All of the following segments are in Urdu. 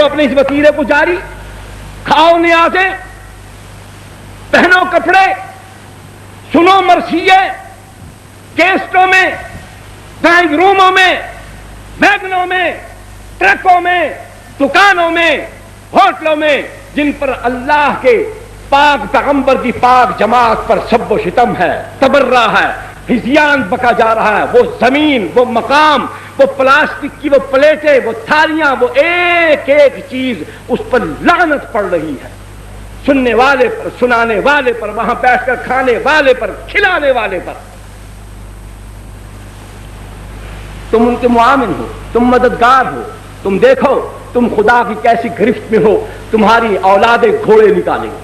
اپنے اس وتیرے کو جاری، کھاؤ نیازیں، پہنو کپڑے، سنو مرثیے، کیسٹوں میں، ڈرائنگ روموں میں، ویگنوں میں، ٹرکوں میں، دکانوں میں، ہوٹلوں میں، جن پر اللہ کے پاک پیغمبر کی پاک جماعت پر سب و شتم ہے، تبرہ ہے، ہذیان بکا جا رہا ہے، وہ زمین، وہ مقام، وہ پلاسٹک کی وہ پلیٹیں، وہ تھالیاں، وہ ایک ایک چیز اس پر لعنت پڑ رہی ہے، سننے والے پر، سنانے والے پر، وہاں بیٹھ کر کھانے والے پر، کھلانے والے پر۔ تم ان کے معاون ہو، تم مددگار ہو، تم دیکھو تم خدا کی کیسی گرفت میں ہو، تمہاری اولادیں گھوڑے نکالیں گے،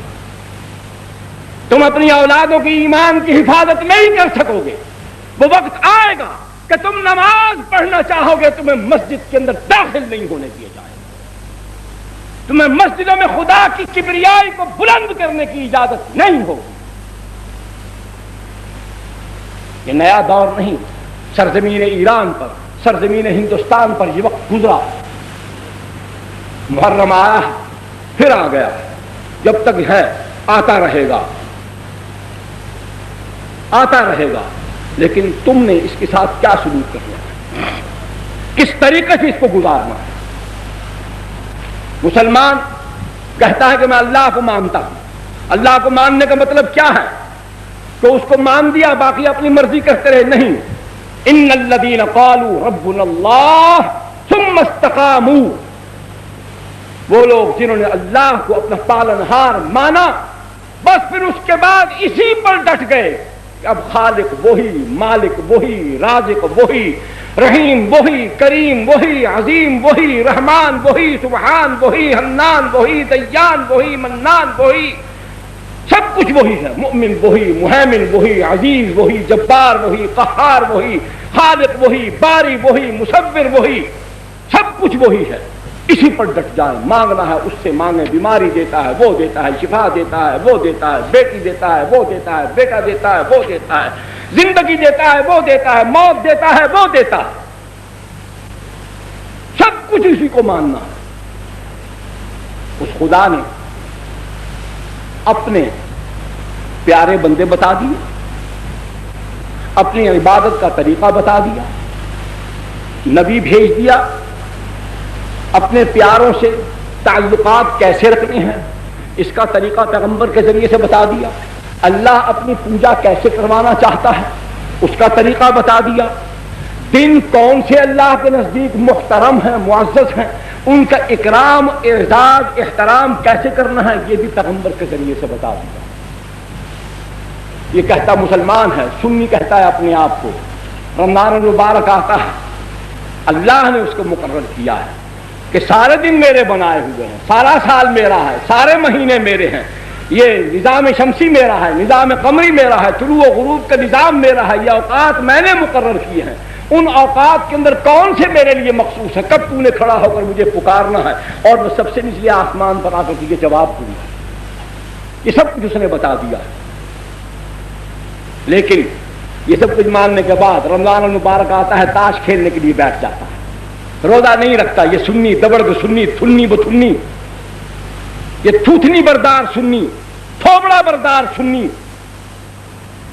تم اپنی اولادوں کی ایمان کی حفاظت نہیں کر سکو گے۔ وہ وقت آئے گا کہ تم نماز پڑھنا چاہو گے، تمہیں مسجد کے اندر داخل نہیں ہونے دیا جائے گا، تمہیں مسجدوں میں خدا کی کبریائی کو بلند کرنے کی اجازت نہیں ہوگی۔ یہ نیا دور نہیں، سرزمین ایران پر، سرزمین ہندوستان پر یہ وقت گزرا، محرم آیا پھر آ گیا، جب تک ہے آتا رہے گا، آتا رہے گا، لیکن تم نے اس کے ساتھ کیا سلوک کرنا ہے، کس طریقے سے اس کو گزارنا ہے۔ مسلمان کہتا ہے کہ میں اللہ کو مانتا ہوں، اللہ کو ماننے کا مطلب کیا ہے؟ تو اس کو مان دیا، باقی اپنی مرضی کرتے رہے، نہیں۔ ان الذین قالوا ربنا اللہ ثم استقاموا، وہ لوگ جنہوں نے اللہ کو اپنا پالنہار مانا، بس پھر اس کے بعد اسی پر ڈٹ گئے کہ اب خالق وہی، مالک وہی، رازق وہی، رحیم وہی، کریم وہی، عظیم وہی، رحمان وہی، سبحان وہی، حنان وہی، دیان وہی، منان وہی، سب کچھ وہی ہے، مؤمن وہی، مہیمن وہی، عزیز وہی، جبار وہی، قہار وہی، خالق وہی، باری وہی، مصور وہی، سب کچھ وہی ہے۔ اسی پر ڈٹ جائیں، مانگنا ہے اس سے مانگیں، بیماری دیتا ہے وہ دیتا ہے، شفا دیتا ہے وہ دیتا ہے، بیٹی دیتا ہے وہ دیتا ہے، بیٹا دیتا ہے وہ دیتا ہے، زندگی دیتا ہے وہ دیتا ہے، موت دیتا ہے وہ دیتا ہے، سب کچھ اسی کو ماننا ہے۔ اس خدا نے اپنے پیارے بندے بتا دیے، اپنی عبادت کا طریقہ بتا دیا، نبی بھیج دیا، اپنے پیاروں سے تعلقات کیسے رکھنے ہیں اس کا طریقہ پیغمبر کے ذریعے سے بتا دیا، اللہ اپنی پوجا کیسے کروانا چاہتا ہے اس کا طریقہ بتا دیا، دن کون سے اللہ کے نزدیک محترم ہیں، معزز ہیں، ان کا اکرام، اعزاز، احترام کیسے کرنا ہے یہ بھی پیغمبر کے ذریعے سے بتا دیا۔ یہ کہتا مسلمان ہے، سنی کہتا ہے اپنے آپ کو، رمضان المبارک آتا ہے، اللہ نے اس کو مقرر کیا ہے کہ سارے دن میرے بنائے ہوئے ہیں، سارا سال میرا ہے، سارے مہینے میرے ہیں، یہ نظام شمسی میرا ہے، نظام قمری میرا ہے، طلوع و غروب کا نظام میرا ہے، یہ اوقات میں نے مقرر کیے ہیں، ان اوقات کے اندر کون سے میرے لیے مخصوص ہے، کب تو نے کھڑا ہو کر مجھے پکارنا ہے اور میں سب سے نچلے آسمان پر آ کر تجھے جواب دوں گا، یہ سب کچھ اس نے بتا دیا ہے۔ لیکن یہ سب کچھ ماننے کے بعد رمضان المبارک آتا ہے، تاش کھیلنے کے لیے بیٹھ جاتا ہے، روزہ نہیں رکھتا، یہ سنی دبڑگ سنی، تھنی بتھنی، یہ تھوتنی بردار سنی، تھوبڑا بردار سنی،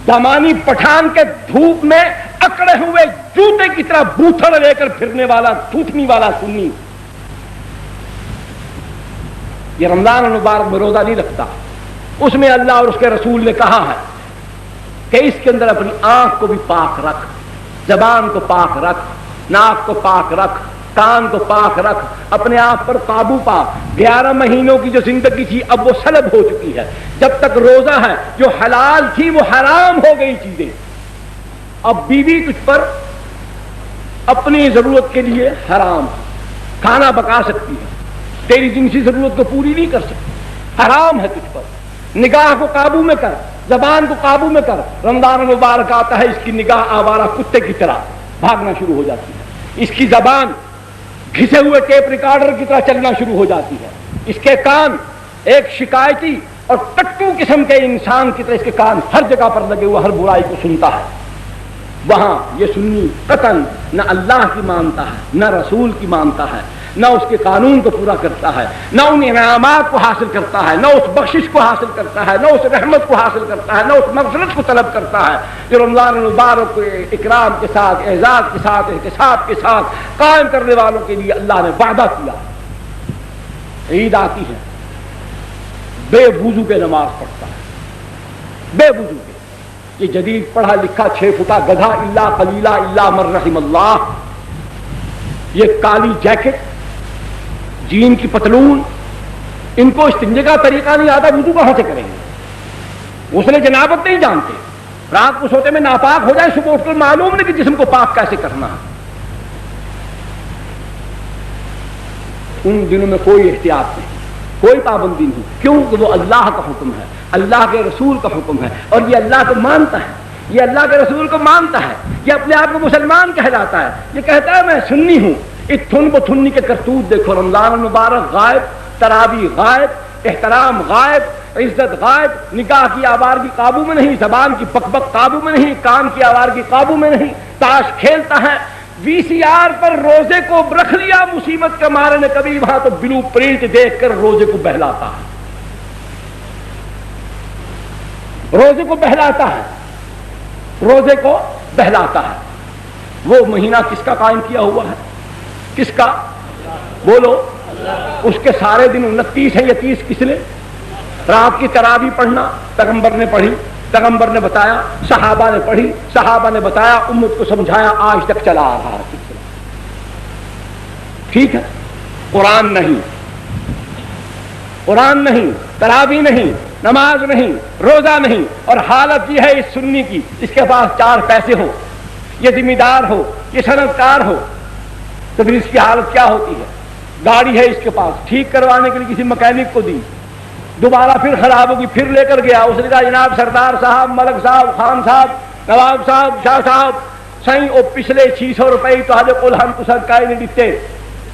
دامانی پٹھان کے دھوپ میں اکڑے ہوئے جوتے کی طرح بوتھڑ لے کر پھرنے والا تھوتنی والا سنی، یہ رمضان المبارک میں روزہ نہیں رکھتا۔ اس میں اللہ اور اس کے رسول نے کہا ہے کہ اس کے اندر اپنی آنکھ کو بھی پاک رکھ، زبان کو پاک رکھ، ناک کو پاک رکھ، کان کو پاک رکھ، اپنے آپ پر قابو پا۔ 11 مہینوں کی جو زندگی تھی اب وہ سلب ہو چکی ہے، جب تک روزہ ہے جو حلال تھی وہ حرام ہو گئی چیزیں۔ اب بیوی تجھ پر اپنی ضرورت کے لیے حرام، کھانا پکا سکتی ہے، تیری جنسی ضرورت کو پوری نہیں کر سکتی، حرام ہے تجھ پر۔ نگاہ کو قابو میں کر، زبان کو قابو میں کر۔ رمضان مبارک آتا ہے، اس کی نگاہ آوارہ کتے کی طرح بھاگنا شروع ہو جاتی ہے، اس کی زبان گھسے ہوئے ٹیپ ریکارڈر کی طرح چلنا شروع ہو جاتی ہے، اس کے کان ایک شکایتی اور ٹٹو قسم کے انسان کی طرح اس کے کان ہر جگہ پر لگے ہوئے ہر برائی کو سنتا ہے۔ وہاں یہ سنی قطعاً نہ اللہ کی مانتا ہے، نہ رسول کی مانتا ہے، نہ اس کے قانون کو پورا کرتا ہے، نہ ان انعامات کو حاصل کرتا ہے، نہ اس بخشش کو حاصل کرتا ہے، نہ اس رحمت کو حاصل کرتا ہے، نہ اس مغفرت کو طلب کرتا ہے جو رمضان المبارک کو اکرام کے ساتھ، اعزاز کے ساتھ، احتساب کے ساتھ قائم کرنے والوں کے لیے اللہ نے وعدہ کیا۔ عید آتی ہے، بے وضو کے نماز پڑھتا ہے، بے وضو کے، یہ جدید پڑھا لکھا 6 فٹا گدھا الا قلیلا الا من رحم اللہ، یہ کالی جیکٹ، جین کی پتلون، ان کو استنجے کا طریقہ نہیں آتا، وضو کہاں سے کریں گے؟ غسل جنابت نہیں جانتے، رات کو سوتے میں ناپاک ہو جائے، صبح اٹھ کر معلوم نہیں کہ جسم کو پاک کیسے کرنا ہے۔ ان دنوں میں کوئی احتیاط نہیں، کوئی پابندی نہیں، کیونکہ وہ اللہ کا حکم ہے، اللہ کے رسول کا حکم ہے، اور یہ اللہ کو مانتا ہے، یہ اللہ کے رسول کو مانتا ہے، یہ اپنے آپ کو مسلمان کہلاتا ہے، یہ کہتا ہے میں سنی ہوں۔ اتھن بتھنی کے کرتوت دیکھو، رمضان المبارک غائب، تراویح غائب، احترام غائب، عزت غائب، نگاہ کی آوارگی قابو میں نہیں، زبان کی بک بک قابو میں نہیں، کان کی آوارگی قابو میں نہیں، تاش کھیلتا ہے، وی سی آر پر روزے کو رکھ لیا مصیبت کے مارے نے کبھی، وہاں تو بلو پرنٹ دیکھ کر روزے کو بہلاتا ہے، روزے کو بہلاتا ہے، روزے کو بہلاتا ہے۔ وہ مہینہ کس کا قائم کیا ہوا ہے؟ کس کا؟ بولو۔ اس کے سارے دن 29 ہیں، یہ 30 کس نے؟ رات کی تراویح پڑھنا پیغمبر نے پڑھی، پیغمبر نے بتایا، صحابہ نے پڑھی، صحابہ نے بتایا، امت کو سمجھایا، آج تک چلا آ رہا ہے۔ ٹھیک ہے، قرآن نہیں، قرآن نہیں، تراویح نہیں، نماز نہیں، روزہ نہیں، اور حالت یہ ہے اس سنی کی، اس کے پاس 4 پیسے ہو، یہ ذمہ دار ہو، یہ صنعتکار ہو، تو پھر اس کی حالت کیا ہوتی ہے؟ گاڑی ہے اس کے پاس، ٹھیک کروانے کے لیے کسی مکینک کو دی، دوبارہ پھر خراب ہوگی، پھر لے کر گیا، اس نے کہا جناب سردار صاحب، ملک صاحب، خان صاحب، نواب صاحب، شاہ صاحب، سائیں وہ پچھلے 600 روپئے تو حج قل ہم تو سرکاری نہیں دیتے۔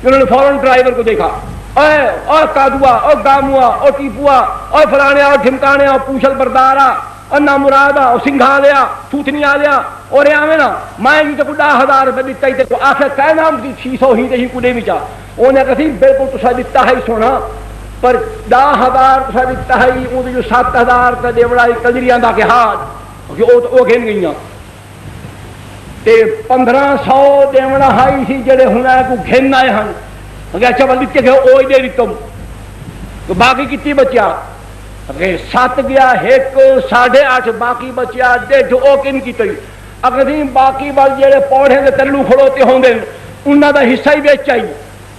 انہوں نے فوراً ڈرائیور کو دیکھا، اور کادوا، اور گاموا، اور ٹیپوا، اور فلانے، اور ڈھمکانے، اور پوچھل بردارا، اور نامرادا، اور سنگھا لیا، تھوتنی آ لیا، اور یہاں نا میں تو 10,000 روپئے دیتا ہی تھے، آخر کہ نام 600 ہی تھی کڑے بچا، انہیں کہا بالکل تو دیتا ہے سونا، پر 10,000 تو دیتا ہے، وہ جو 7,000 کا دیوڑا کجریاں دا کے ہاتھ وہ گھن گئی تے 1,500 دیوڑا ہائی سی جڑے ہونا کو گھن آئے ہیں، اچھا بل دیتے گئے وہ دے دیتم تو باقی کتنی بچیا؟ 7 گیا، 1 8.5 باقی بچیا 1.5 وہ کن کی تھی؟ اگر باقی بل جڑے پوڑے کے تلو کھڑوتے ہوں گے انہوں کا حصہ ہی بیچ چاہیے،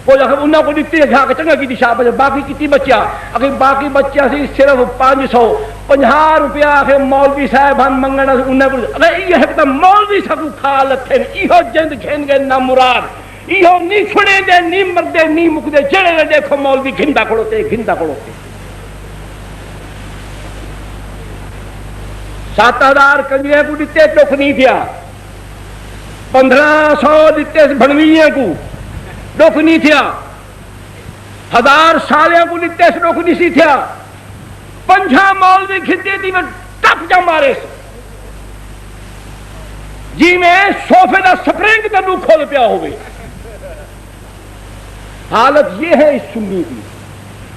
وہ انہوں کو دیتی ہے کھا کے چنگا کی دشا، باقی کتنی بچیا؟ اگر باقی بچیا سی صرف 550 روپیہ آخر مولوی صاحب ہم منگنا انہیں کو، اگر یہ ہے کہ مولوی صاحب کھا لتھے ایہو جند گھن گئے نہ مراد، ایہو نہیں سنے دے، نہیں مردے، نہیں مکدے، جڑے دیکھو مولوی گھندا کھڑوتے، گھندا کھڑوتے۔ 7,000 کنجرے کو دیتے ٹک نہیں تھیا، 1,500 دیتے بھنویے کو ڈوک نہیں تھیا، 1,000 سالیاں کو دیتے سے ڈوک نہیں سی تھیا، 5 مولوی کھتے تھی میں ٹپ جا مارے سے جی میں صوفے دا سپرنگ کا نو کھول پیا ہو گئی۔ حالت یہ ہے اس سنی کی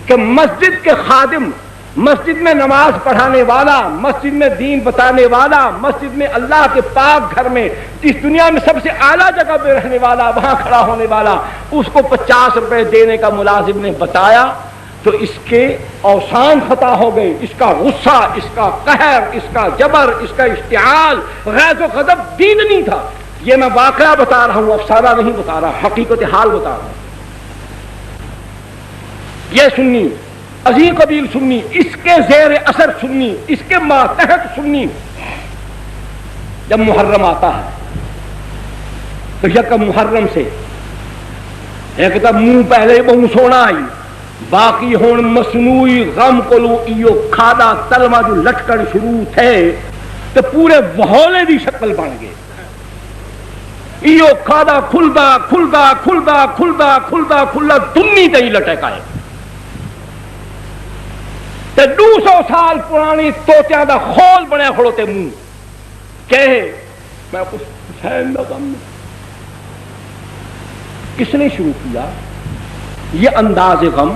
کہ مسجد کے خادم، مسجد میں نماز پڑھانے والا، مسجد میں دین بتانے والا، مسجد میں اللہ کے پاک گھر میں اس دنیا میں سب سے اعلیٰ جگہ پہ رہنے والا، وہاں کھڑا ہونے والا، اس کو 50 روپے دینے کا ملازم نے بتایا تو اس کے اوسان خطا ہو گئے، اس کا غصہ، اس کا قہر، اس کا جبر، اس کا اشتعال، غیظ و غضب دین نہیں تھا۔ یہ میں واقعہ بتا رہا ہوں، افسانہ نہیں بتا رہا، حقیقت حال بتا رہا ہوں۔ یہ سنی عظیم قبیل سنی، اس کے زیر اثر سنی، اس کے ماتحت سنی، جب محرم آتا ہے تو یکم محرم سے ایک تو منہ پہلے بہو سونا آئی، باقی ہون مصنوعی غم کلو ایو کھادا تلما جو لٹکن شروع تھے تو پورے وہولے دی شکل بن گئے، ایو کھادا کھلدا کھلدا کھلدا کھلدا کھلدا کھلدا دنی تے لٹک آئے، 200 سال پرانی توتیاں دا خول بنے کھڑوتے منہ کہ میں کچھ حسین دا غم کس نے شروع کیا؟ یہ انداز غم